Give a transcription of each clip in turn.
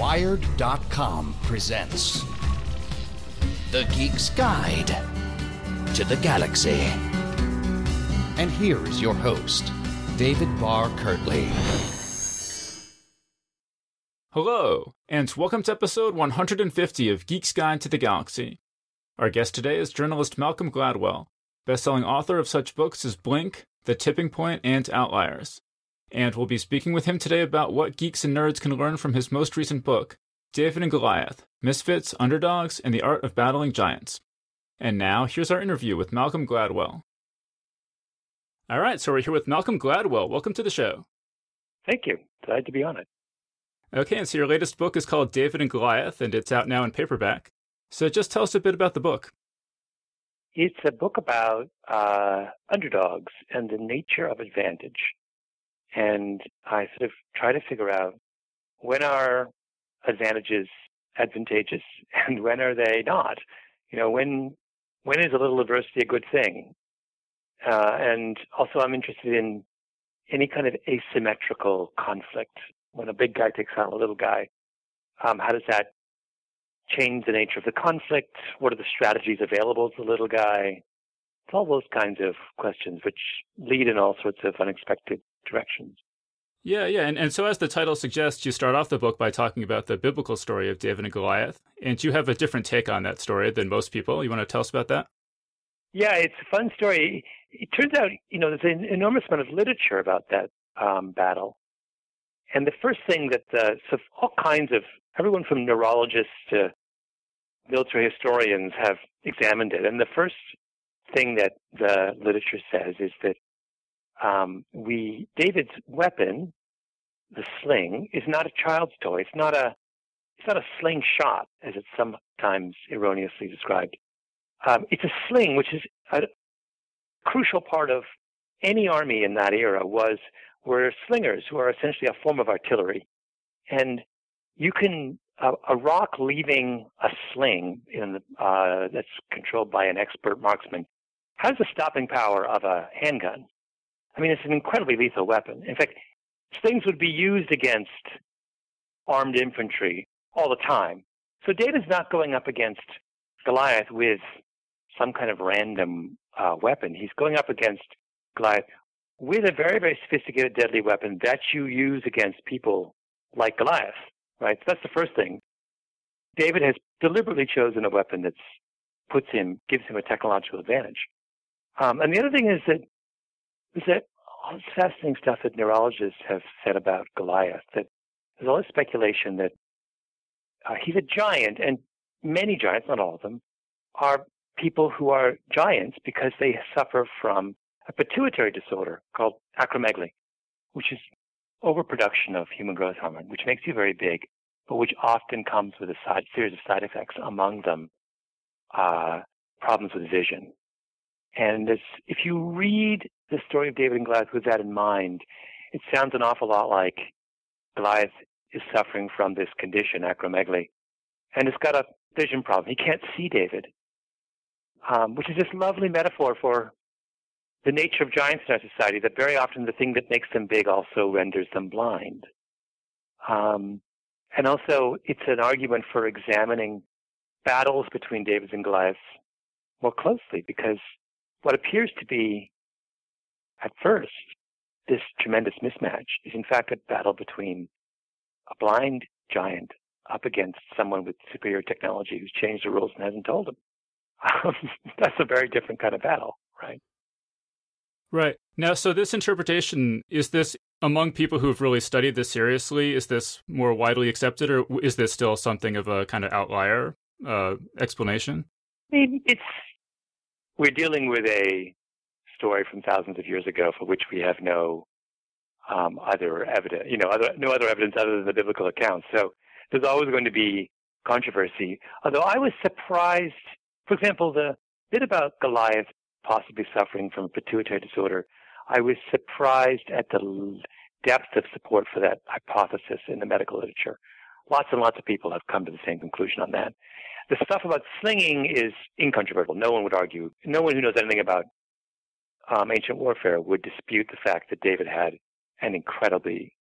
Wired.com presents The Geek's Guide to the Galaxy. And here is your host, David Barr Kirtley. Hello, and welcome to episode 150 of Geek's Guide to the Galaxy. Our guest today is journalist Malcolm Gladwell, best-selling author of such books as Blink, The Tipping Point, and Outliers. And we'll be speaking with him today about what geeks and nerds can learn from his most recent book, David and Goliath, Misfits, Underdogs, and the Art of Battling Giants. And now, here's our interview with Malcolm Gladwell. All right, so we're here with Malcolm Gladwell. Welcome to the show. Thank you. Glad to be on it. Okay, and so your latest book is called David and Goliath, and it's out now in paperback. So just tell us a bit about the book. It's a book about underdogs and the nature of advantage. And I sort of try to figure out, when are advantages advantageous and when are they not? You know, when is a little adversity a good thing? And also I'm interested in any kind of asymmetrical conflict. When a big guy takes on a little guy, how does that change the nature of the conflict? What are the strategies available to the little guy? It's all those kinds of questions which lead in all sorts of unexpected directions. Yeah, and so as the title suggests, you start off the book by talking about the biblical story of David and Goliath, and you have a different take on that story than most people. You want to tell us about that? Yeah, it's a fun story. It turns out, there's an enormous amount of literature about that battle. And the first thing that, so all kinds of, everyone from neurologists to military historians have examined it. And the first thing that the literature says is that David's weapon, the sling, is not a child's toy. It's not a slingshot, as it's sometimes erroneously described. It's a sling, which is a crucial part of any army in that era were slingers, who are essentially a form of artillery. And you can, a rock leaving a sling that's controlled by an expert marksman has the stopping power of a handgun. I mean, it's an incredibly lethal weapon. In fact, slings would be used against armed infantry all the time. So David's not going up against Goliath with some kind of random weapon. He's going up against Goliath with a very, very sophisticated, deadly weapon that you use against people like Goliath, right? So that's the first thing. David has deliberately chosen a weapon that gives him a technological advantage. And the other thing is that all this fascinating stuff that neurologists have said about Goliath, that there's all this speculation that he's a giant, and many giants, not all of them, are people who are giants because they suffer from a pituitary disorder called acromegaly, which is overproduction of human growth hormone, which makes you very big, but which often comes with a series of side effects, among them problems with vision. And if you read the story of David and Goliath with that in mind, it sounds an awful lot like Goliath is suffering from this condition, acromegaly, and has got a vision problem. He can't see David, which is this lovely metaphor for the nature of giants in our society, that very often the thing that makes them big also renders them blind. And also, it's an argument for examining battles between David and Goliath more closely, because what appears to be, at first, this tremendous mismatch is in fact a battle between a blind giant up against someone with superior technology who's changed the rules and hasn't told him. That's a very different kind of battle, right? Right. Now, so this interpretation, is this among people who've really studied this seriously? Is this more widely accepted, or is this still something of a kind of outlier explanation? I mean, we're dealing with a story from thousands of years ago for which we have no other evidence, no other evidence other than the biblical accounts. So there's always going to be controversy. Although I was surprised, for example, the bit about Goliath possibly suffering from a pituitary disorder, I was surprised at the depth of support for that hypothesis in the medical literature. Lots and lots of people have come to the same conclusion on that. The stuff about slinging is incontrovertible. No one would argue. No one who knows anything about ancient warfare would dispute the fact that David had an incredibly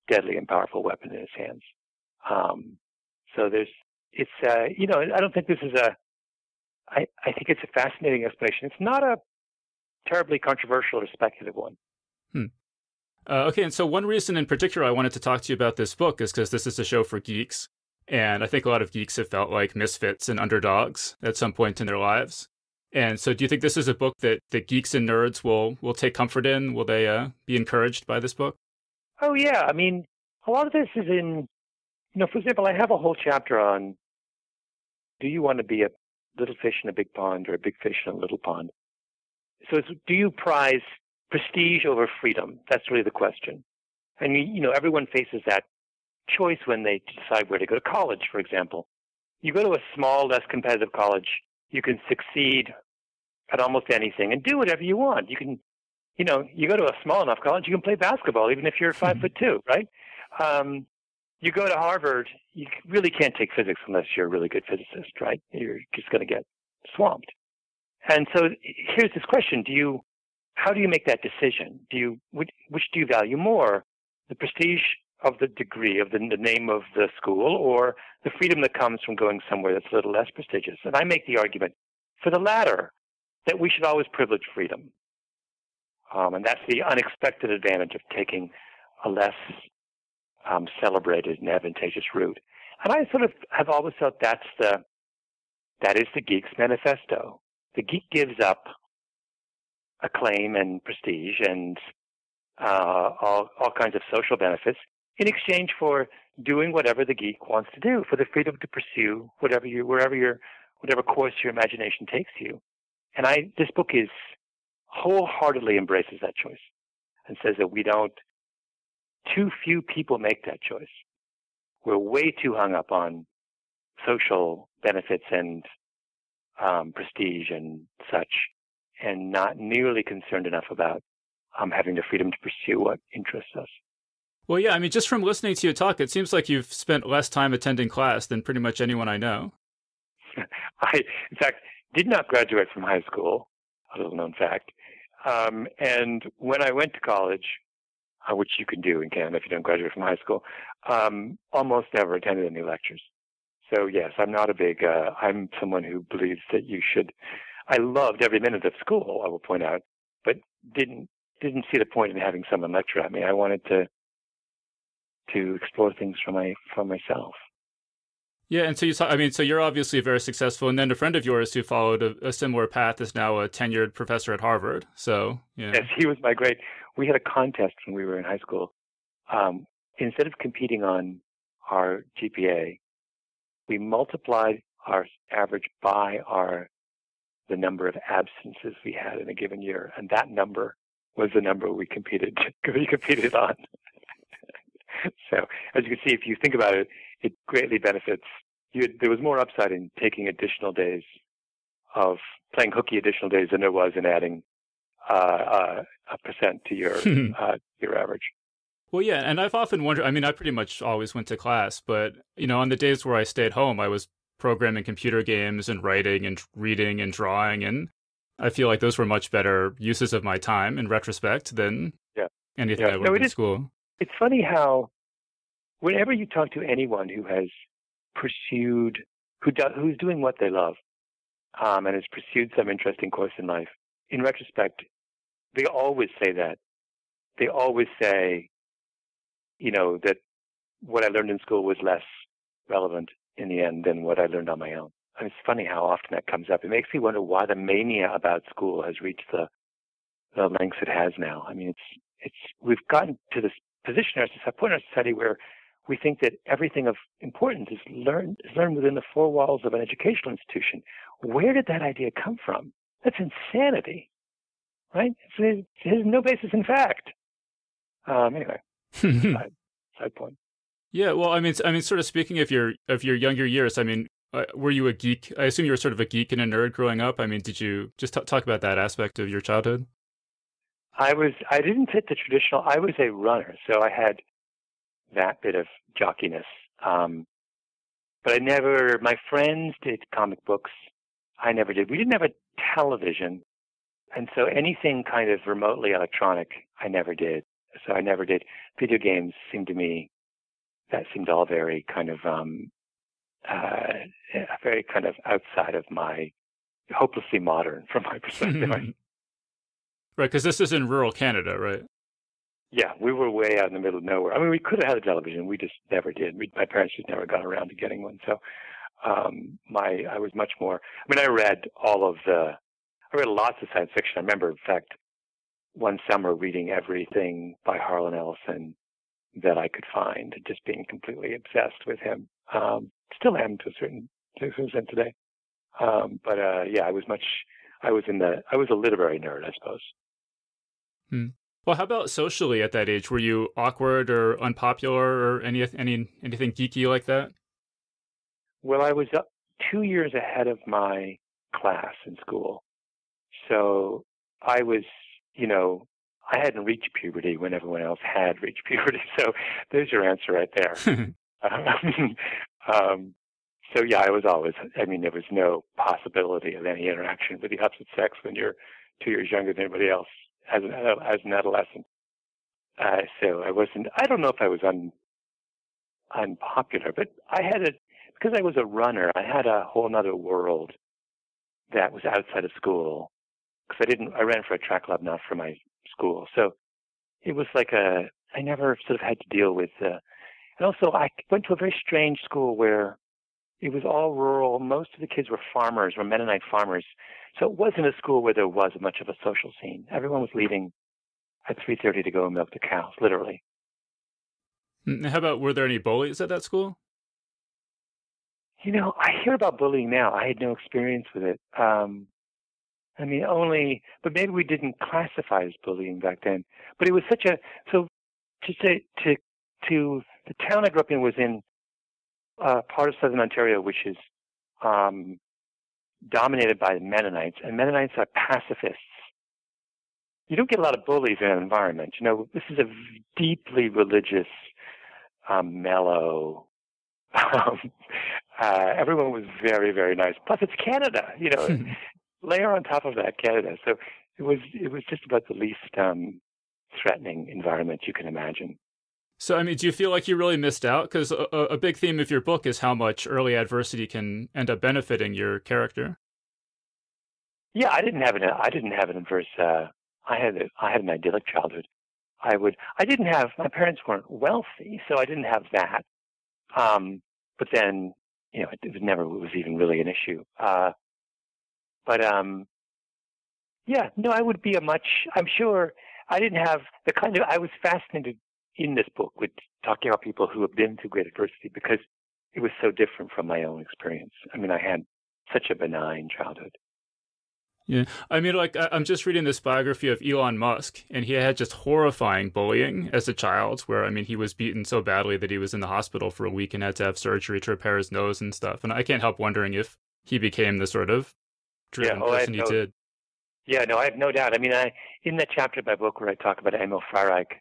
deadly and powerful weapon in his hands. So I don't think this is I think it's a fascinating explanation. It's not a terribly controversial or speculative one. Okay, and so one reason in particular I wanted to talk to you about this book is because this is a show for geeks, and I think a lot of geeks have felt like misfits and underdogs at some point in their lives. And so do you think this is a book that geeks and nerds will take comfort in? Will they be encouraged by this book? Oh, yeah. I mean, a lot of this is in, for example, I have a whole chapter on, do you want to be a little fish in a big pond or a big fish in a little pond? So do you prize prestige over freedom? That's really the question. And, everyone faces that choice when they decide where to go to college, for example. You go to a small, less competitive college, you can succeed at almost anything and do whatever you want. You can, you go to a small enough college, you can play basketball even if you're 5'2", right? You go to Harvard, you really can't take physics unless you're a really good physicist, right? You're just going to get swamped. And so here's this question: how do you make that decision? Which do you value more, the prestige of the degree, of the name of the school, or the freedom that comes from going somewhere that's a little less prestigious? And I make the argument for the latter, that we should always privilege freedom. And that's the unexpected advantage of taking a less celebrated and advantageous route. And I sort of have always felt that is the Geek's manifesto. The Geek gives up acclaim and prestige and all kinds of social benefits in exchange for doing whatever the geek wants to do, for the freedom to pursue whatever course your imagination takes you. And this book wholeheartedly embraces that choice and says that too few people make that choice. We're way too hung up on social benefits and prestige and such, and not nearly concerned enough about having the freedom to pursue what interests us. Well, yeah, I mean, just from listening to you talk, it seems like you've spent less time attending class than pretty much anyone I know. I, in fact, did not graduate from high school, a little known fact. And when I went to college, which you can do in Canada if you don't graduate from high school, almost never attended any lectures. So yes, I'm not I'm someone who believes that you should. I loved every minute of school, I will point out, but didn't see the point in having someone lecture at me. I wanted to explore things for myself. Yeah, and so you're obviously very successful, and then a friend of yours who followed a similar path is now a tenured professor at Harvard. So yeah. Yes, he was we had a contest when we were in high school. Instead of competing on our GPA, we multiplied our average by the number of absences we had in a given year, and that number was the number we competed on. So, as you can see, if you think about it, it greatly benefits. There was more upside in taking additional days of playing hooky additional days than there was in adding a percent to your average. Well, yeah, and I've often wondered. I mean, I pretty much always went to class, but on the days where I stayed home, I was programming computer games and writing and reading and drawing, and I feel like those were much better uses of my time in retrospect than anything I learned in school. It's funny how whenever you talk to anyone who has pursued, who's doing what they love, and has pursued some interesting course in life, in retrospect, they always say that. They always say, that what I learned in school was less relevant in the end than what I learned on my own. And it's funny how often that comes up. It makes me wonder why the mania about school has reached the lengths it has now. I mean, we've gotten to this position in our society where we think that everything of importance is learned within the four walls of an educational institution. Where did that idea come from? That's insanity, right? It has no basis in fact. Anyway, side point. Yeah, well, I mean, sort of speaking of your younger years, I mean, were you a geek? I assume you were sort of a geek and a nerd growing up. I mean, did you just talk about that aspect of your childhood? I didn't fit the traditional. I was a runner, so I had that bit of jockiness. But my friends did comic books. I never did. We didn't have a television. And so anything kind of remotely electronic, I never did. So I never did. Video games seemed to me that seemed all very kind of very kind of outside of my hopelessly modern from my perspective. Right, because this is in rural Canada, right? Yeah, we were way out in the middle of nowhere. I mean, we could have had a television. We just never did. My parents just never got around to getting one. So I was much more, I mean, I read lots of science fiction. I remember, in fact, one summer reading everything by Harlan Ellison that I could find, just being completely obsessed with him. Still am to a certain extent today. Yeah, I was a literary nerd, I suppose. Hmm. Well, how about socially at that age? Were you awkward or unpopular or anything geeky like that? Well, I was up 2 years ahead of my class in school. So I was, I hadn't reached puberty when everyone else had reached puberty. So there's your answer right there. So yeah, I was always, there was no possibility of any interaction with the opposite sex when you're 2 years younger than anybody else as an adolescent. So I don't know if I was unpopular, but because I was a runner, I had a whole other world that was outside of school. Because I ran for a track club, not for my school. So it was like I never sort of had to deal with, and also I went to a very strange school where it was all rural. Most of the kids were farmers, were Mennonite farmers. So it wasn't a school where there was much of a social scene. Everyone was leaving at 3:30 to go and milk the cows, literally. How about, were there any bullies at that school? I hear about bullying now. I had no experience with it. But maybe we didn't classify as bullying back then. But it was so to say, to the town I grew up in was in part of southern Ontario, which is dominated by Mennonites, and Mennonites are pacifists. You don't get a lot of bullies in an environment. This is a deeply religious, mellow. Everyone was very, very nice. Plus, it's Canada. Layer on top of that Canada. So it was just about the least threatening environment you can imagine. So, do you feel like you really missed out? Because a big theme of your book is how much early adversity can end up benefiting your character. Yeah, I didn't have an adverse. I had an idyllic childhood. My parents weren't wealthy, so I didn't have that. But then, it was even really an issue. I would be I'm sure I didn't have I was fascinated in this book with talking about people who have been through great adversity because it was so different from my own experience. I had such a benign childhood. Yeah. I'm just reading this biography of Elon Musk, and he had just horrifying bullying as a child where, he was beaten so badly that he was in the hospital for a week and had to have surgery to repair his nose and stuff. And I can't help wondering if he became the sort of driven person he did. Yeah, no, I have no doubt. In that chapter of my book where I talk about Emil Freireich,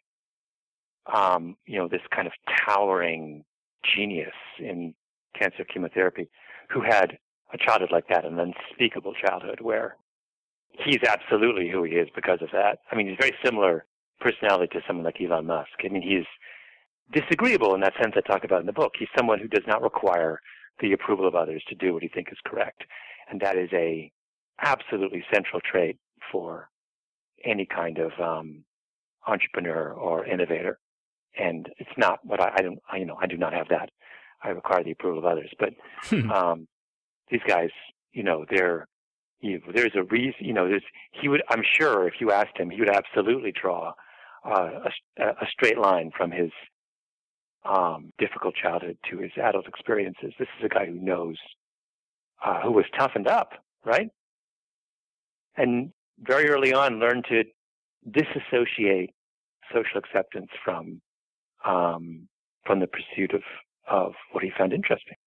this kind of towering genius in cancer chemotherapy, who had a childhood like that, an unspeakable childhood where he's absolutely who he is because of that. He's very similar personality to someone like Elon Musk. He's disagreeable in that sense I talk about in the book. He's someone who does not require the approval of others to do what he thinks is correct. And that is a absolutely central trait for any kind of entrepreneur or innovator. And it's not what I do not have that. I require the approval of others. But these guys, there's a reason, I'm sure if you asked him, he would absolutely draw a straight line from his difficult childhood to his adult experiences. This is a guy who knows, who was toughened up, right? And very early on learned to disassociate social acceptance from the pursuit of what he found interesting.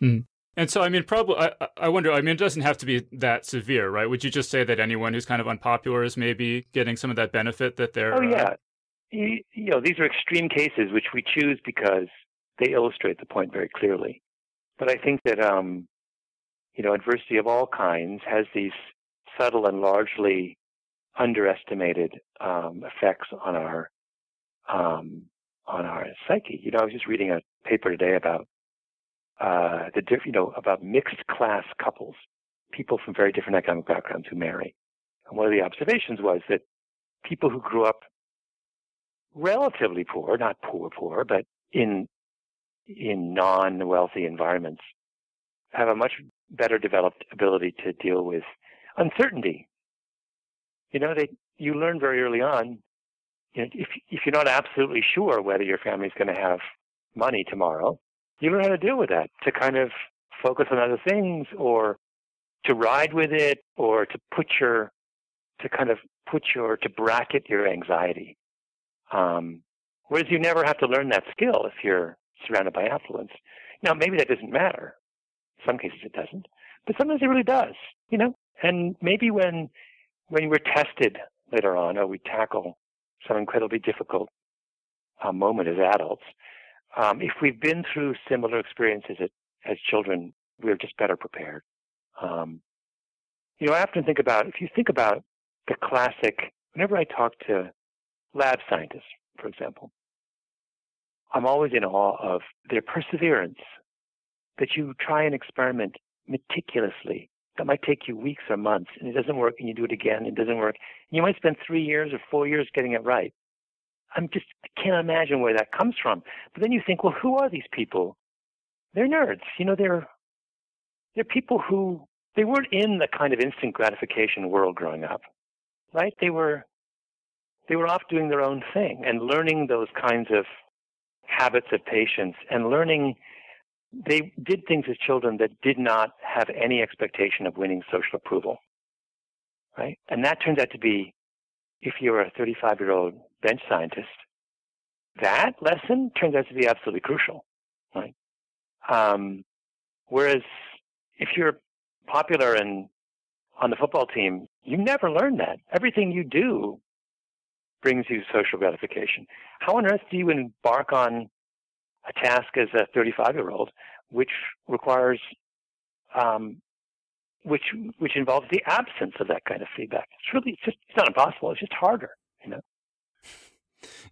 Mm. And so, probably, I wonder, it doesn't have to be that severe, right? Would you just say that anyone who's kind of unpopular is maybe getting some of that benefit that they're... Oh, yeah. These are extreme cases which we choose because they illustrate the point very clearly. But I think that, adversity of all kinds has these subtle and largely underestimated effects on on our psyche. I was just reading a paper today about about mixed class couples, people from very different economic backgrounds who marry. And one of the observations was that people who grew up relatively poor, not poor, but in non-wealthy environments, have a much better developed ability to deal with uncertainty. You learn very early on, if you're not absolutely sure whether your family's going to have money tomorrow, you learn how to deal with that, to kind of focus on other things, or to ride with it, or to bracket your anxiety. Whereas you never have to learn that skill if you're surrounded by affluence. Now, maybe that doesn't matter. In some cases it doesn't, but sometimes it really does, And maybe when we're tested later on, or we tackle some incredibly difficult moment as adults, if we've been through similar experiences as children, we're just better prepared. I often think about, if you think about the classic, whenever I talk to lab scientists, for example, I'm always in awe of their perseverance, that you try an experiment meticulously. That might take you weeks or months, and it doesn't work, and you do it again, and it doesn't work. And you might spend 3 years or 4 years getting it right. I can't imagine where that comes from. But then you think, well, who are these people? They're nerds. They're people who, they weren't in the kind of instant gratification world growing up, right? They were off doing their own thing and learning those kinds of habits of patience, and learning. They did things as children that did not have any expectation of winning social approval, right? And that turns out to be, if you're a 35-year-old bench scientist, that lesson turns out to be absolutely crucial, right? Whereas if you're popular and on the football team, you never learn that. Everything you do brings you social gratification. How on earth do you embark on a task as a 35-year-old, which requires, which involves the absence of that kind of feedback? It's not impossible. It's just harder,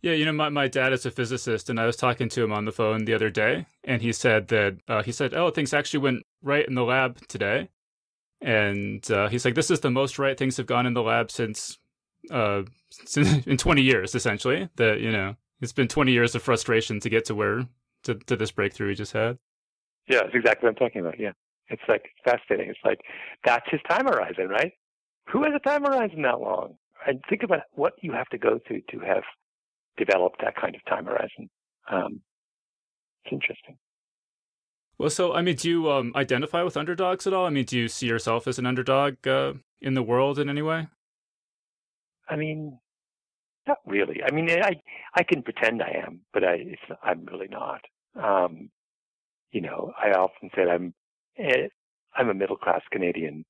Yeah, my dad is a physicist, and I was talking to him on the phone the other day, and he said that, oh, things actually went right in the lab today. And he's like, this is the most right things have gone in the lab since in 20 years, essentially. That, it's been 20 years of frustration to get to this breakthrough he just had. Yeah, that's exactly what I'm talking about. Yeah. It's fascinating. It's like, that's his time horizon, right? Who has a time horizon that long? And think about what you have to go through to have developed that kind of time horizon. It's interesting. Well, so, do you identify with underdogs at all? Do you see yourself as an underdog in the world in any way? Not really. I can pretend I am, but I'm really not. I often said I'm a middle-class Canadian.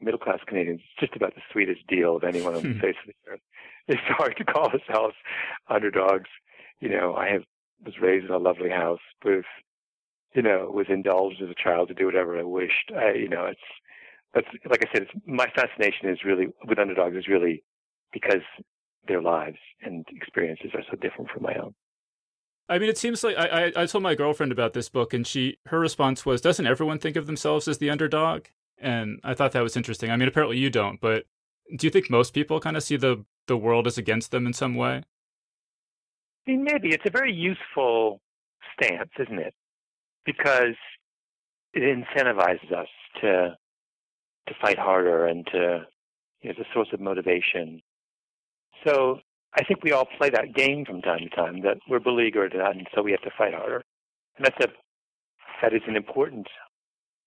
Middle-class Canadians, it's just about the sweetest deal of anyone on the face of the earth. It's hard to call ourselves underdogs. I was raised in a lovely house with, was indulged as a child to do whatever I wished. That's like I said, my fascination is really with underdogs is really because their lives and experiences are so different from my own. It seems like I told my girlfriend about this book, and her response was, doesn't everyone think of themselves as the underdog? And I thought that was interesting. Apparently you don't, but do you think most people kind of see the world as against them in some way? Maybe. It's a very useful stance, isn't it? Because it incentivizes us to fight harder and to, it's a source of motivation. So I think we all play that game from time to time, that we're beleaguered and so we have to fight harder. And that is an important,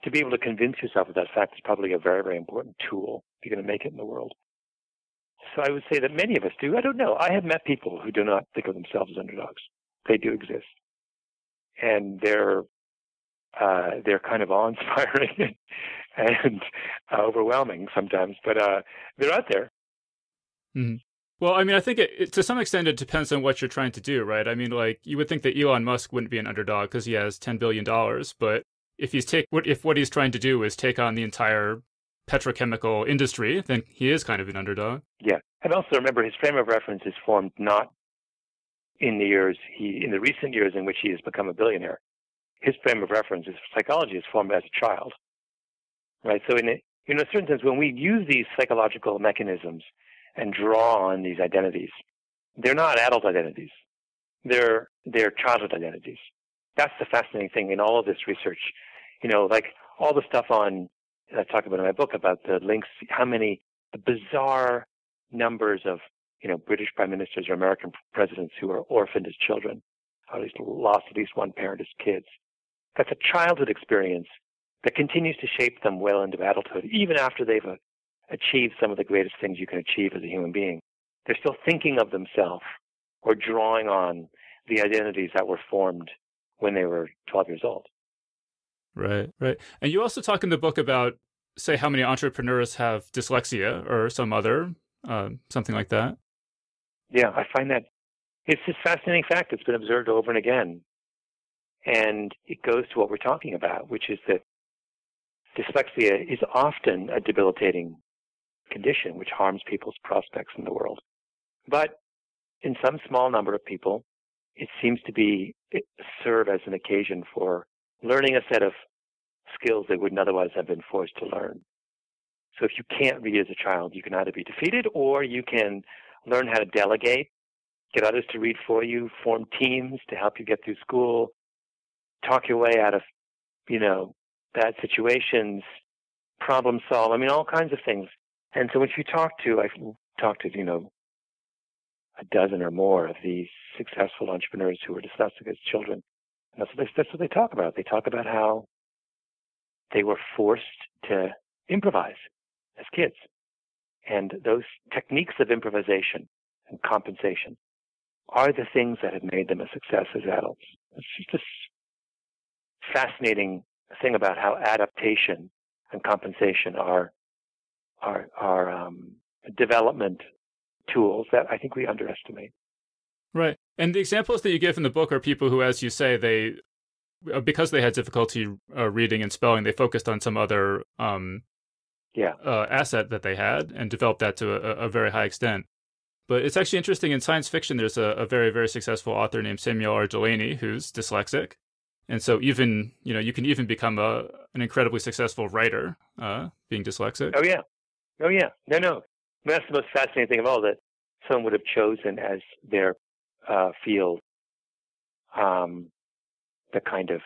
to be able to convince yourself of that fact is probably a very, very important tool if you're going to make it in the world. So I would say that many of us do. I don't know. I have met people who do not think of themselves as underdogs. They do exist. And they're kind of awe-inspiring and overwhelming sometimes, but they're out there. Mm-hmm. Well, I think it to some extent it depends on what you're trying to do, right? You would think that Elon Musk wouldn't be an underdog because he has $10 billion, but if what he's trying to do is take on the entire petrochemical industry, then he is kind of an underdog. Yeah. And also remember, his frame of reference is formed not in the recent years in which he has become a billionaire, his frame of reference, his psychology is formed as a child, right? So in a certain sense, when we use these psychological mechanisms and draw on these identities, they're not adult identities. They're childhood identities. That's the fascinating thing in all of this research. Like all the stuff I talk about in my book about the links, the bizarre numbers of, British prime ministers or American presidents who are orphaned as children, or at least lost at least one parent as kids. That's a childhood experience that continues to shape them well into adulthood, even after they've achieved some of the greatest things you can achieve as a human being. They're still thinking of themselves or drawing on the identities that were formed when they were 12 years old. Right. And you also talk in the book about, say, how many entrepreneurs have dyslexia or some other, something like that. Yeah, I find that it's this fascinating fact that's been observed over and again. And it goes to what we're talking about, which is that dyslexia is often a debilitating condition which harms people's prospects in the world. But in some small number of people, it seems to serve as an occasion for learning a set of skills they wouldn't otherwise have been forced to learn. So if you can't read as a child, you can either be defeated or you can learn how to delegate, get others to read for you, form teams to help you get through school, talk your way out of, bad situations, problem solve. All kinds of things. And so I've talked to, a dozen or more of these successful entrepreneurs who were dyslexic as children. And that's what they talk about. They talk about how they were forced to improvise as kids. And those techniques of improvisation and compensation are the things that have made them a success as adults. It's just this fascinating thing about how adaptation and compensation are development tools that I think we underestimate. Right. And the examples that you give in the book are people who, as you say, because they had difficulty reading and spelling, they focused on some other asset that they had and developed that to a very high extent. But it's actually interesting, in science fiction, there's a very, very successful author named Samuel R. Delany who's dyslexic. And so even, you can even become an incredibly successful writer being dyslexic. Oh, yeah. No. That's the most fascinating thing of all, that someone would have chosen as their field the kind of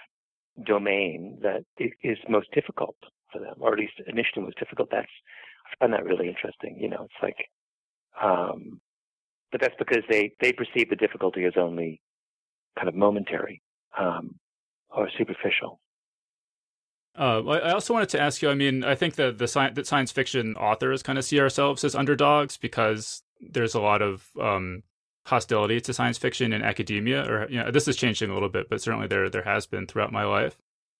domain that is most difficult for them, or at least initially most difficult. I find that really interesting. It's like, but that's because they perceive the difficulty as only kind of momentary or superficial. I also wanted to ask you, I think that science fiction authors kind of see ourselves as underdogs because there's a lot of hostility to science fiction in academia, or this is changing a little bit, but certainly there has been throughout my life.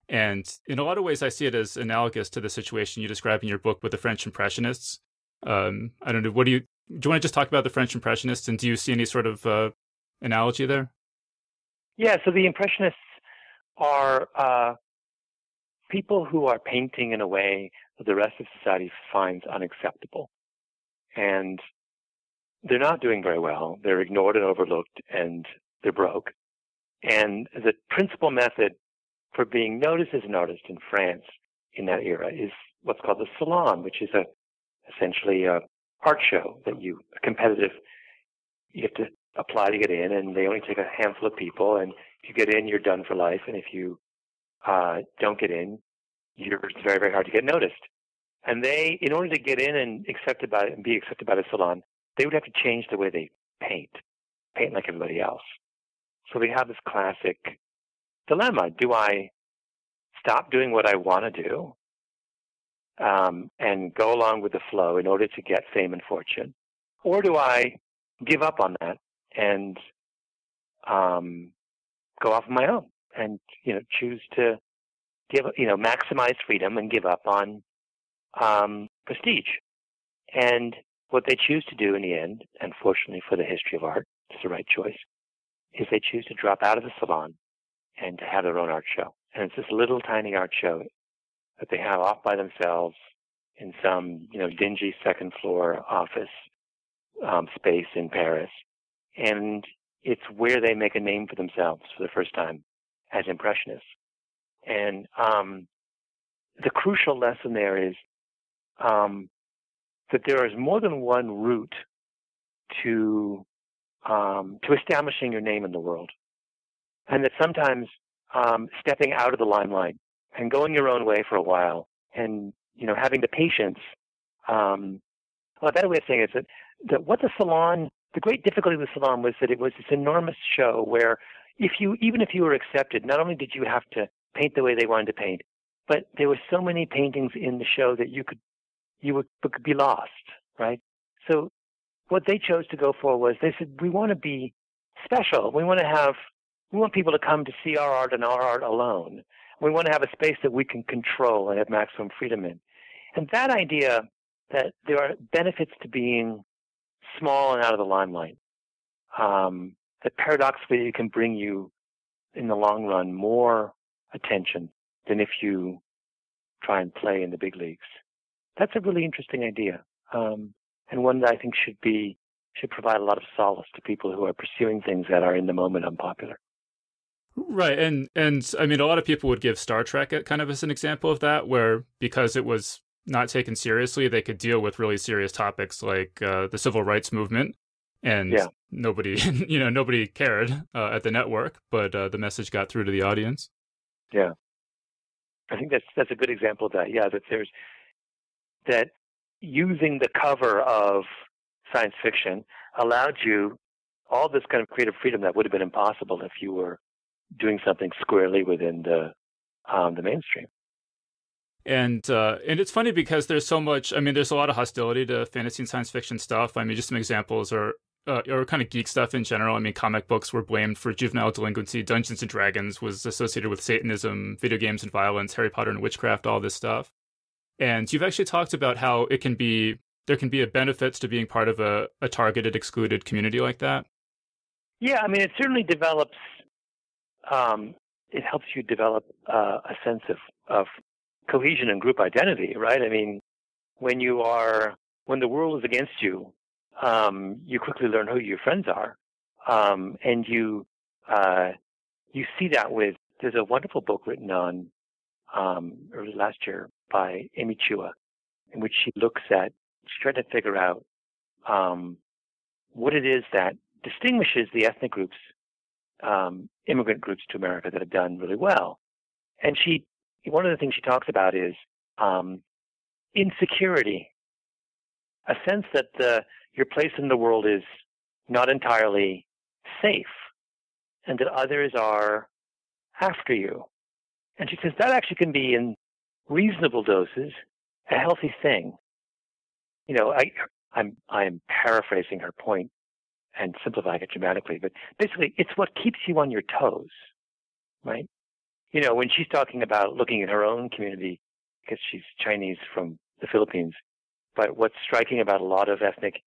And in a lot of ways, I see it as analogous to the situation you describe in your book with the French Impressionists. I don't know. Do you want to just talk about the French Impressionists, and do you see any sort of analogy there? Yeah. So the Impressionists are people who are painting in a way that the rest of society finds unacceptable. And they're not doing very well. They're ignored and overlooked, and they're broke. And the principal method for being noticed as an artist in France in that era is what's called the salon, which is essentially a art show that you have to apply to get in, and they only take a handful of people. And if you get in, you're done for life. And if you don't get in, it's very, very hard to get noticed. And they, in order to get in and be accepted by the salon, they would have to change the way they paint like everybody else. So they have this classic dilemma. Do I stop doing what I want to do and go along with the flow in order to get fame and fortune? Or do I give up on that and go off on my own and, choose to maximize freedom and give up on prestige? And what they choose to do in the end, and fortunately for the history of art, it's the right choice, is they choose to drop out of the salon and to have their own art show. And it's this little tiny art show that they have off by themselves in some, dingy second floor office space in Paris. And it's where they make a name for themselves for the first time as Impressionists. And the crucial lesson there is that there is more than one route to establishing your name in the world, and that sometimes stepping out of the limelight and going your own way for a while, and having the patience. A better way of saying it is that what the Salon, the great difficulty with the Salon was that it was this enormous show where even if you were accepted, not only did you have to paint the way they wanted to paint, but there were so many paintings in the show that you could be lost, right? So what they chose to go for was they said, we want to be special. We want people to come to see our art and our art alone. We want to have a space that we can control and have maximum freedom in. And that idea that there are benefits to being small and out of the limelight, that paradoxically it can bring you, in the long run, more attention than if you try and play in the big leagues. That's a really interesting idea, and one that I think should provide a lot of solace to people who are pursuing things that are in the moment unpopular. Right, and I mean, a lot of people would give Star Trek kind of as an example of that, where because it was not taken seriously, they could deal with really serious topics like the civil rights movement, and nobody cared at the network, but the message got through to the audience. Yeah, I think that's a good example of that. Yeah, that using the cover of science fiction allowed you all this kind of creative freedom that would have been impossible if you were doing something squarely within the mainstream. And it's funny because there's so much. I mean, there's a lot of hostility to fantasy and science fiction stuff. I mean, just some examples are kind of geek stuff in general. I mean, comic books were blamed for juvenile delinquency. Dungeons and Dragons was associated with Satanism. Video games and violence. Harry Potter and witchcraft. All this stuff. And you've actually talked about how there can be a benefits to being part of a targeted, excluded community like that. Yeah, I mean, it certainly develops. It helps you develop a sense of cohesion and group identity, right? I mean, when the world is against you, you quickly learn who your friends are, and you see that with. There's a wonderful book written on early last year by Amy Chua, in which she's trying to figure out what it is that distinguishes the ethnic groups, immigrant groups to America that have done really well. And one of the things she talks about is insecurity, a sense that your place in the world is not entirely safe, and that others are after you. And she says that actually can be, in reasonable doses, a healthy thing. I'm paraphrasing her point and simplifying it dramatically, but basically it's what keeps you on your toes, right? When she's talking about looking at her own community, because she's Chinese from the Philippines, but what's striking about a lot of ethnic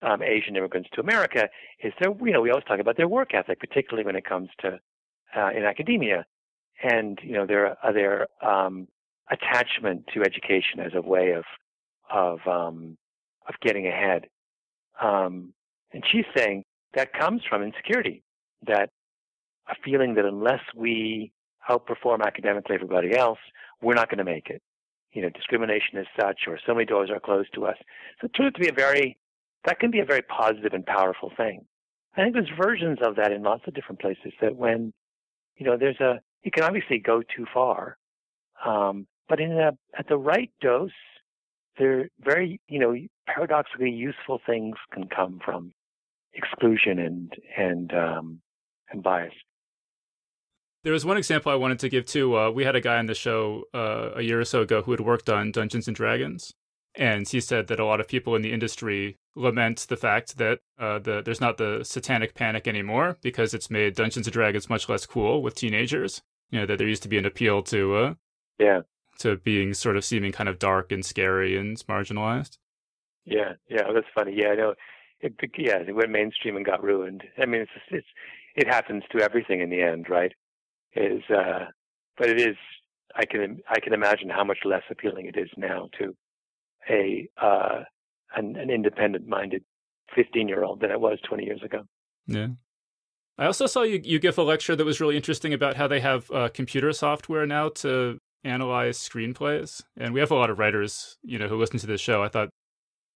Asian immigrants to America is we always talk about their work ethic, particularly when it comes to in academia, and their attachment to education as a way of getting ahead. And she's saying that comes from insecurity, that a feeling that unless we outperform academically everybody else, we're not going to make it. Discrimination is such, or so many doors are closed to us. So it turns out to be that can be a very positive and powerful thing. I think there's versions of that in lots of different places, that when, you can obviously go too far, but at the right dose, they're very, paradoxically useful things can come from exclusion and bias. There was one example I wanted to give too. We had a guy on the show a year or so ago who had worked on Dungeons and Dragons, and he said that a lot of people in the industry lament the fact that there's not the satanic panic anymore, because it's made Dungeons and Dragons much less cool with teenagers. That there used to be an appeal to being sort of seeming kind of dark and scary and marginalized. Yeah, that's funny. Yeah, I know. It went mainstream and got ruined. I mean, it happens to everything in the end, right? But it is. I can imagine how much less appealing it is now to an independent-minded 15-year-old than it was 20 years ago. Yeah. I also saw you give a lecture that was really interesting about how they have computer software now to analyze screenplays. And we have a lot of writers, who listen to this show. I thought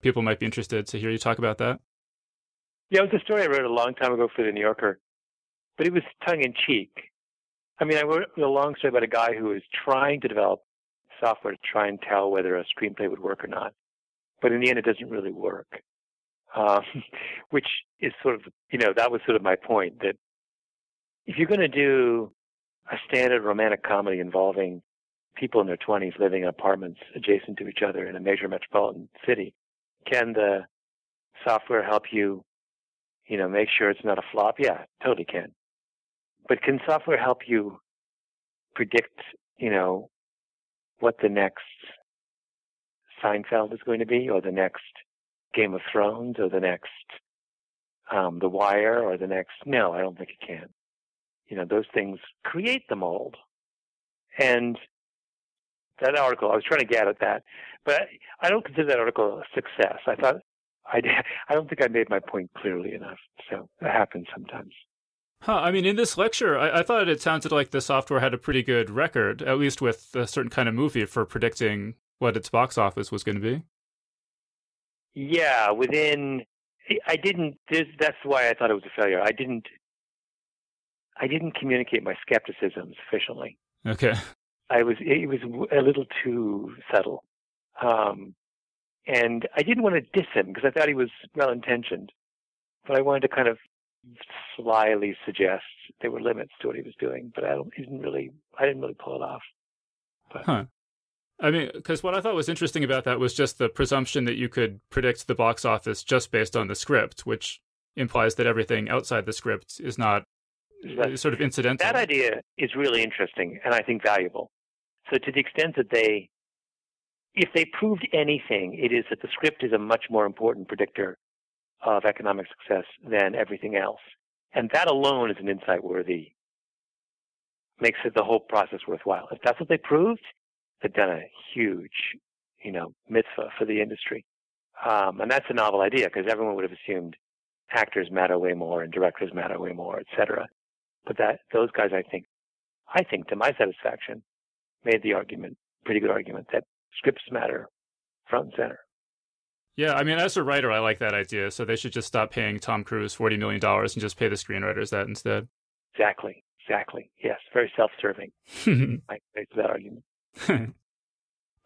people might be interested to hear you talk about that. Yeah, it was a story I wrote a long time ago for the New Yorker, but it was tongue-in-cheek. I mean, I wrote a long story about a guy who was trying to develop software to try and tell whether a screenplay would work or not. But in the end, it doesn't really work, which is sort of, that was sort of my point, that if you're going to do a standard romantic comedy involving people in their 20s living in apartments adjacent to each other in a major metropolitan city, can the software help you, make sure it's not a flop? Yeah, totally can. But can software help you predict, what the next Seinfeld is going to be, or the next Game of Thrones, or the next The Wire, or the next? No, I don't think it can. Those things create the mold. And that article, I was trying to get at that, but I don't consider that article a success. I don't think I made my point clearly enough. So that happens sometimes. Huh. I mean, in this lecture, I thought it sounded like the software had a pretty good record, at least with a certain kind of movie, for predicting what its box office was going to be. Yeah, that's why I thought it was a failure. I didn't communicate my skepticism sufficiently. Okay. It was a little too subtle. And I didn't want to diss him because I thought he was well-intentioned, but I wanted to kind of slyly suggest there were limits to what he was doing, but I didn't really pull it off. But. Huh. I mean, because what I thought was interesting about that was just the presumption that you could predict the box office just based on the script, which implies that everything outside the script is not sort of incidental. That idea is really interesting and I think valuable. So to the extent that if they proved anything, it is that the script is a much more important predictor of economic success than everything else. And that alone is an insight worthy, makes it the whole process worthwhile. If that's what they proved, they've done a huge, mitzvah for the industry. And that's a novel idea because everyone would have assumed actors matter way more and directors matter way more, et cetera. But those guys, I think to my satisfaction, made the argument, pretty good argument, that scripts matter front and center. Yeah, I mean, as a writer, I like that idea. So they should just stop paying Tom Cruise $40 million and just pay the screenwriters that instead. Exactly. Yes, very self-serving. I make that argument.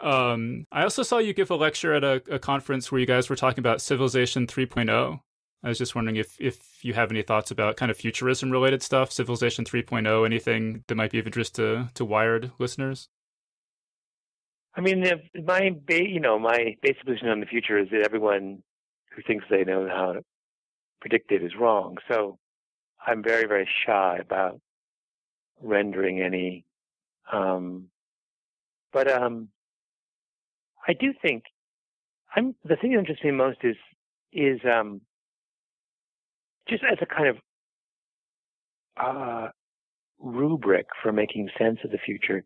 I also saw you give a lecture at a conference where you guys were talking about Civilization 3.0. I was just wondering if you have any thoughts about kind of futurism-related stuff, Civilization 3.0, anything that might be of interest to Wired listeners? I mean, my basic position on the future is that everyone who thinks they know how to predict it is wrong. So I'm very, very shy about rendering any. But I do think the thing that interests me most is just as a kind of rubric for making sense of the future.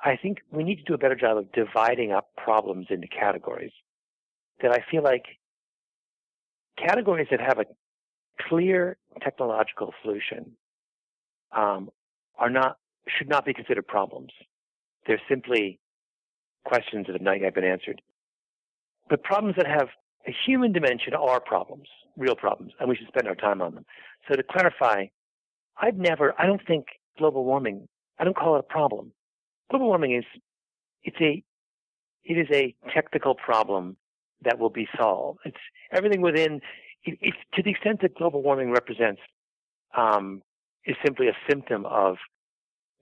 I think we need to do a better job of dividing up problems into categories. That I feel like categories that have a clear technological solution should not be considered problems. They're simply questions that have not yet been answered. But problems that have a human dimension are problems, real problems, and we should spend our time on them. So to clarify, I don't think global warming, I don't call it a problem. Global warming is a technical problem that will be solved. It's everything within, to the extent that global warming represents, is simply a symptom of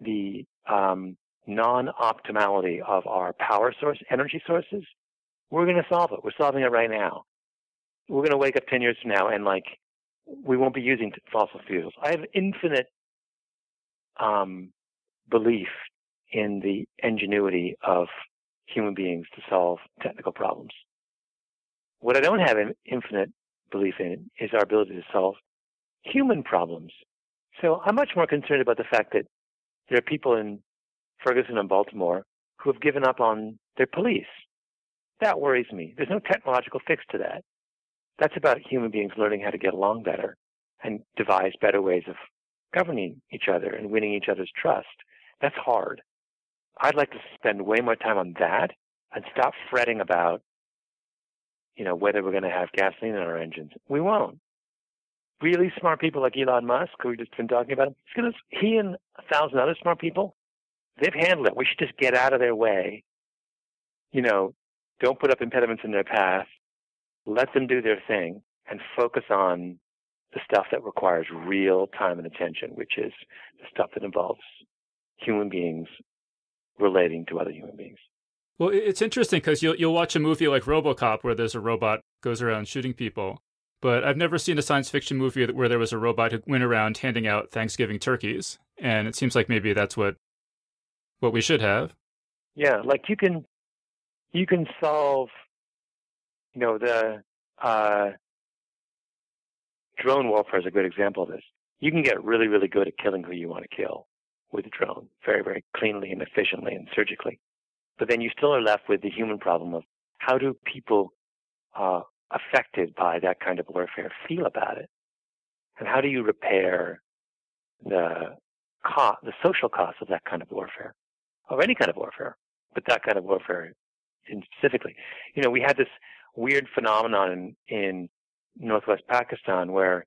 the non-optimality of our energy sources. We're going to solve it. We're solving it right now. We're going to wake up 10 years from now and we won't be using fossil fuels. I have infinite belief in the ingenuity of human beings to solve technical problems. What I don't have an infinite belief in is our ability to solve human problems. So I'm much more concerned about the fact that there are people in Ferguson and Baltimore who have given up on their police. That worries me. There's no technological fix to that. That's about human beings learning how to get along better and devise better ways of governing each other and winning each other's trust. That's hard. I'd like to spend way more time on that and stop fretting about, whether we're going to have gasoline in our engines. We won't. Really smart people like Elon Musk, who we've just been talking about, he and 1,000 other smart people, they've handled it. We should just get out of their way. Don't put up impediments in their path. Let them do their thing and focus on the stuff that requires real time and attention, which is the stuff that involves human beings relating to other human beings. Well, it's interesting because you'll watch a movie like RoboCop where there's a robot goes around shooting people, but I've never seen a science fiction movie where there was a robot who went around handing out Thanksgiving turkeys, and it seems like maybe that's what we should have. Yeah, like you can solve, the drone warfare is a good example of this. You can get really, really good at killing who you want to kill with a drone, very, very cleanly and efficiently and surgically. But then you still are left with the human problem of how do people affected by that kind of warfare feel about it? And how do you repair the social cost of that kind of warfare, of any kind of warfare, but that kind of warfare specifically? We had this weird phenomenon in northwest Pakistan where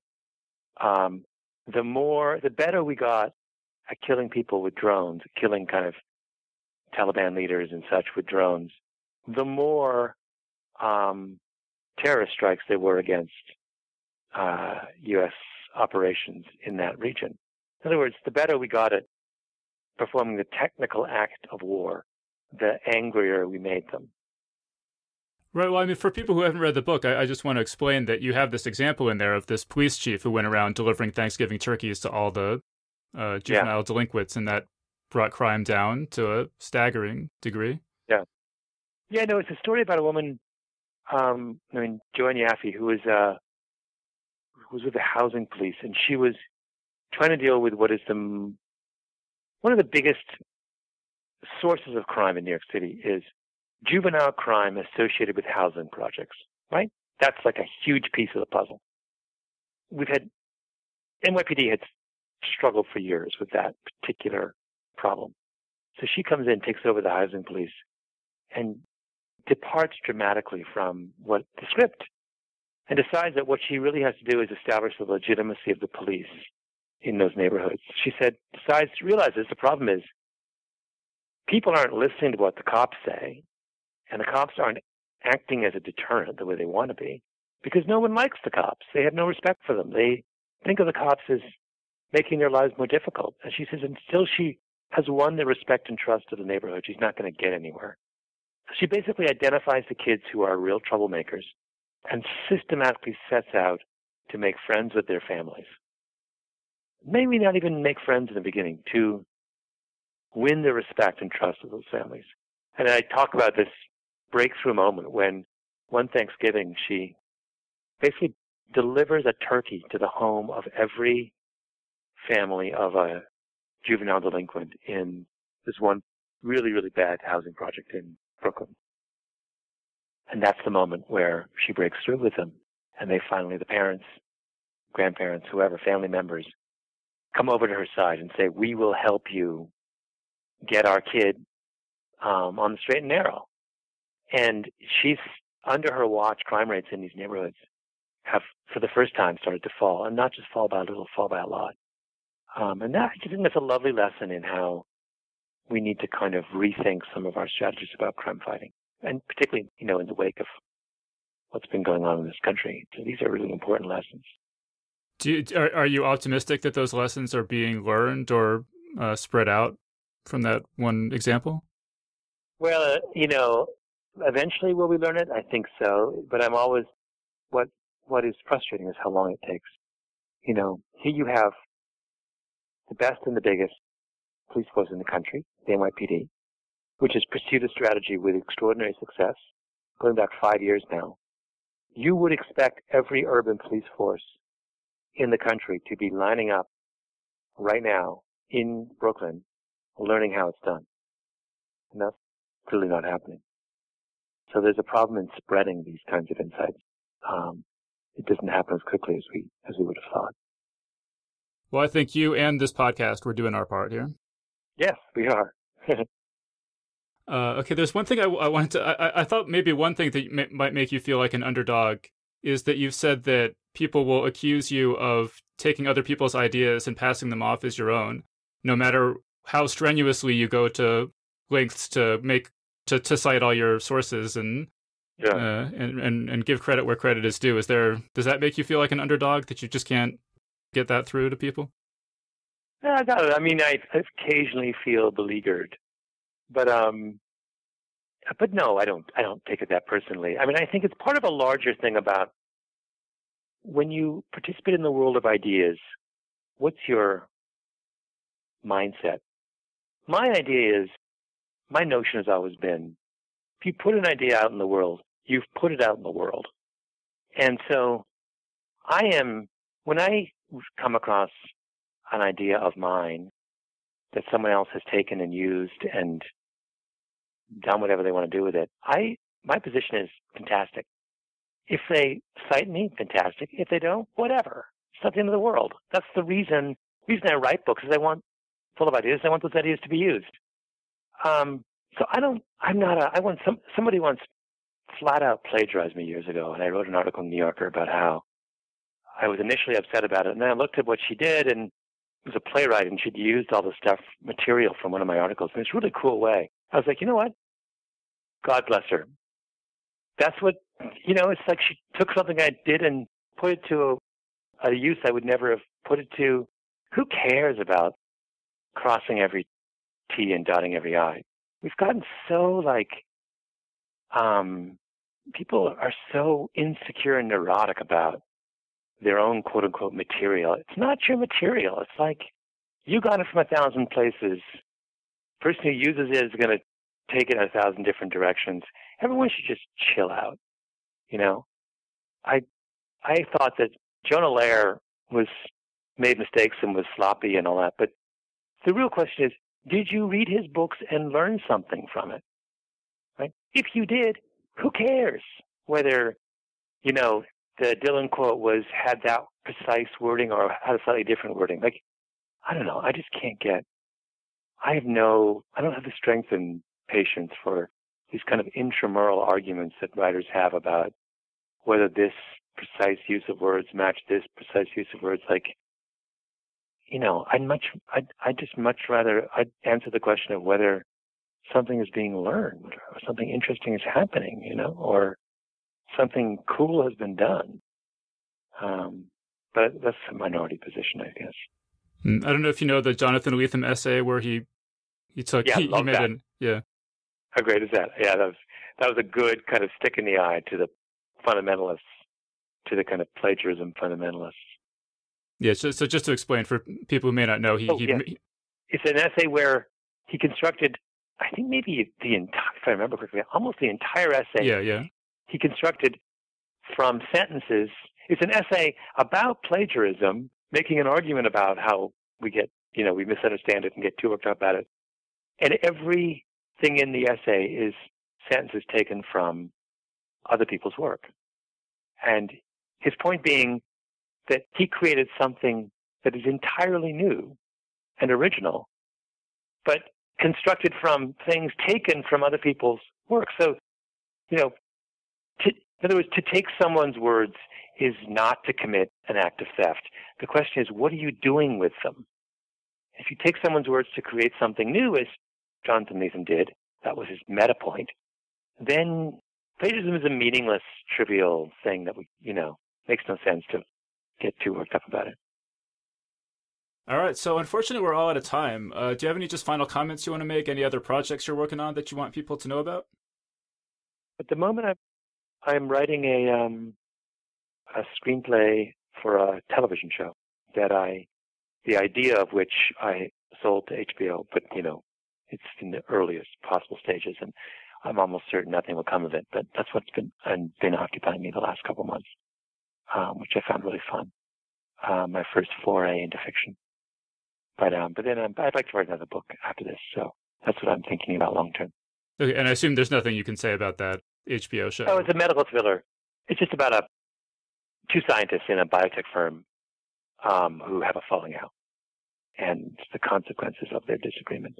the better we got at killing people with drones, killing kind of Taliban leaders and such with drones, the more terrorist strikes there were against U.S. operations in that region. In other words, the better we got at performing the technical act of war, the angrier we made them. Right. Well, I mean, for people who haven't read the book, I just want to explain that you have this example in there of this police chief who went around delivering Thanksgiving turkeys to all the juvenile delinquents, and that brought crime down to a staggering degree. Yeah. Yeah, no, it's a story about a woman, Joanne Yaffe, who was with the housing police, and she was trying to deal with what is one of the biggest sources of crime in New York City is juvenile crime associated with housing projects, right? That's like a huge piece of the puzzle. NYPD had struggled for years with that particular problem. So she comes in, takes over the housing police, and departs dramatically from the script, and decides that what she really has to do is establish the legitimacy of the police in those neighborhoods. She realizes the problem is people aren't listening to what the cops say, and the cops aren't acting as a deterrent the way they want to be, because no one likes the cops. They have no respect for them. They think of the cops as making their lives more difficult. And she says until she has won the respect and trust of the neighborhood, she's not going to get anywhere. She basically identifies the kids who are real troublemakers and systematically sets out to make friends with their families. Maybe not even make friends in the beginning, to win the respect and trust of those families. And I talk about this breakthrough moment when one Thanksgiving she basically delivers a turkey to the home of every family of a juvenile delinquent in this one really, really bad housing project in Brooklyn. And that's the moment where she breaks through with them. And they finally, the parents, grandparents, whoever, family members, come over to her side and say, we will help you get our kid on the straight and narrow. And she's, under her watch, crime rates in these neighborhoods have, for the first time, started to fall. And not just fall by a little, fall by a lot. And I think that's a lovely lesson in how we need to kind of rethink some of our strategies about crime fighting. And particularly, in the wake of what's been going on in this country. So these are really important lessons. Are you optimistic that those lessons are being learned or spread out from that one example? Well, eventually will we learn it? I think so. But I'm always, what is frustrating is how long it takes. Here you have the best and the biggest police force in the country, the NYPD, which has pursued a strategy with extraordinary success, going back 5 years now. You would expect every urban police force in the country to be lining up right now in Brooklyn, learning how it's done. And that's clearly not happening. So there's a problem in spreading these kinds of insights. It doesn't happen as quickly as we would have thought. Well, I think you and this podcast, we're doing our part here. Yes, we are. Okay, there's one thing I wanted to... I thought maybe one thing that might make you feel like an underdog is that you've said that people will accuse you of taking other people's ideas and passing them off as your own, no matter how strenuously you go to lengths to cite all your sources and and give credit where credit is due. Does that make you feel like an underdog, that you just can't get that through to people? I got it. I mean, I occasionally feel beleaguered, but no, I don't take it that personally. I mean, I think it's part of a larger thing about when you participate in the world of ideas, what's your mindset? My notion has always been, if you put an idea out in the world, you've put it out in the world. And so when I come across an idea of mine that someone else has taken and used and done whatever they want to do with it, my position is fantastic. If they cite me, fantastic. If they don't, whatever. It's not the end of the world. That's the reason I write books is full of ideas. I want those ideas to be used. So somebody once flat out plagiarized me years ago, and I wrote an article in the New Yorker about how I was initially upset about it, and then I looked at what she did, and it was a playwright, and she'd used all the material from one of my articles in this really cool way. I was like, you know what? God bless her. That's what, it's like she took something I did and put it to a use I would never have put it to. Who cares about crossing every T and dotting every I? We've gotten so people are so insecure and neurotic about their own quote unquote material. It's not your material. It's like you got it from 1,000 places. The person who uses it is going to take it in 1,000 different directions. Everyone should just chill out. I thought that Jonah Lehrer made mistakes and was sloppy and all that, but the real question is, did you read his books and learn something from it? Right? If you did, who cares whether, the Dylan quote had that precise wording or had a slightly different wording? I don't know. I just can't I don't have the strength and patience for these kind of intramural arguments that writers have about whether this precise use of words match this precise use of words. I'd answer the question of whether something is being learned or something interesting is happening, or something cool has been done. But that's a minority position, I guess. I don't know if you know the Jonathan Lethem essay where he took... Yeah, he made that. Yeah. How great is that? Yeah, that was a good kind of stick in the eye to the fundamentalists, to the kind of plagiarism fundamentalists. Yeah, so just to explain for people who may not know, it's an essay where he constructed, I think maybe if I remember correctly, almost the entire essay. Yeah. He constructed from sentences. It's an essay about plagiarism, making an argument about how we misunderstand it and get too worked up about it. And everything in the essay is sentences taken from other people's work. And his point being that he created something that is entirely new and original, but constructed from things taken from other people's work. So, in other words, to take someone's words is not to commit an act of theft. The question is, what are you doing with them? If you take someone's words to create something new, as Jonathan Lethem did, that was his meta point, then plagiarism is a meaningless, trivial thing that makes no sense to get too worked up about it. All right, so unfortunately we're all out of time. Do you have any just final comments you want to make? Any other projects you're working on that you want people to know about? At the moment, I'm writing a screenplay for a television show the idea of which I sold to HBO, but it's in the earliest possible stages, and I'm almost certain nothing will come of it. But that's what's been occupying me the last couple of months, which I found really fun. My first foray into fiction. But then I'd like to write another book after this, so that's what I'm thinking about long term. Okay, and I assume there's nothing you can say about that HBO show. Oh, it's a medical thriller. It's just about two scientists in a biotech firm who have a falling out. and the consequences of their disagreement.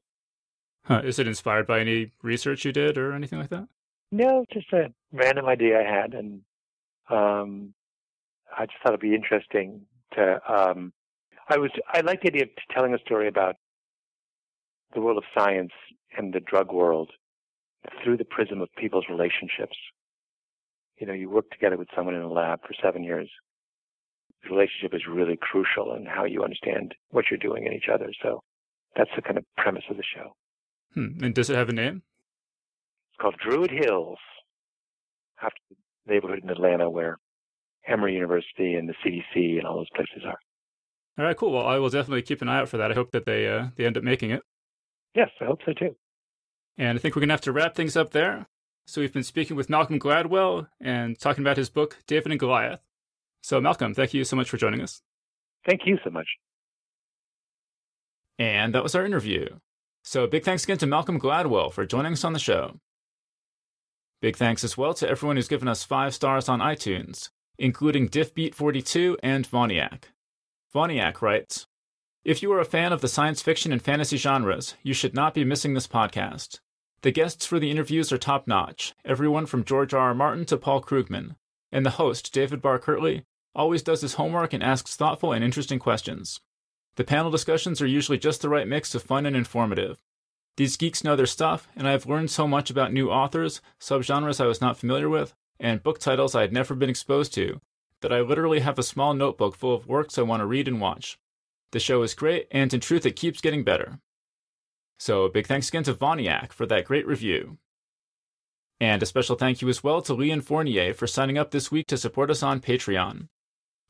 Huh. Is it inspired by any research you did or anything like that? No, just a random idea I had, and I just thought it'd be interesting to. I like the idea of telling a story about the world of science and the drug world through the prism of people's relationships. You know, you work together with someone in a lab for 7 years. The relationship is really crucial in how you understand what you're doing in each other. So that's the kind of premise of the show. And does it have a name? It's called Druid Hills, after the neighborhood in Atlanta where Emory University and the CDC and all those places are. All right, cool. Well, I will definitely keep an eye out for that. I hope that they end up making it. Yes, I hope so too. And I think we're going to have to wrap things up there. So we've been speaking with Malcolm Gladwell and talking about his book, David and Goliath. So Malcolm, thank you so much for joining us. Thank you so much. And that was our interview. So big thanks again to Malcolm Gladwell for joining us on the show. Big thanks as well to everyone who's given us 5 stars on iTunes, including DiffBeat42 and Voniac. Voniac writes, "If you are a fan of the science fiction and fantasy genres, you should not be missing this podcast. The guests for the interviews are top-notch, everyone from George R.R. Martin to Paul Krugman, and the host, David Barr-Kirtley, always does his homework and asks thoughtful and interesting questions. The panel discussions are usually just the right mix of fun and informative. These geeks know their stuff, and I have learned so much about new authors, subgenres I was not familiar with, and book titles I had never been exposed to, that I literally have a small notebook full of works I want to read and watch. The show is great, and in truth it keeps getting better." So a big thanks again to Voniac for that great review. And a special thank you as well to Leon Fournier for signing up this week to support us on Patreon.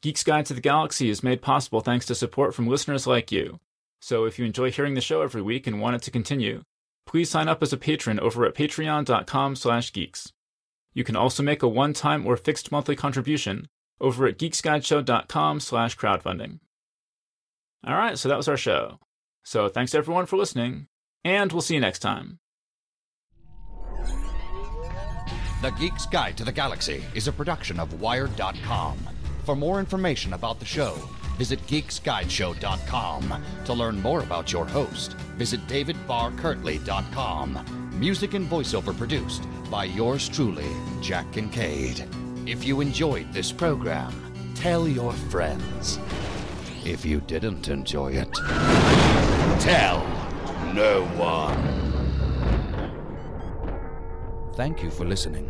Geeks Guide to the Galaxy is made possible thanks to support from listeners like you. So if you enjoy hearing the show every week and want it to continue, please sign up as a patron over at patreon.com/geeks. You can also make a one-time or fixed monthly contribution over at geeksguideshow.com/crowdfunding. All right, so that was our show. So thanks everyone for listening, and we'll see you next time. The Geek's Guide to the Galaxy is a production of Wired.com. For more information about the show, visit geeksguideshow.com. To learn more about your host, visit davidbarrkirtley.com. Music and voiceover produced by yours truly, Jack Kincaid. If you enjoyed this program, tell your friends. If you didn't enjoy it, tell no one. Thank you for listening.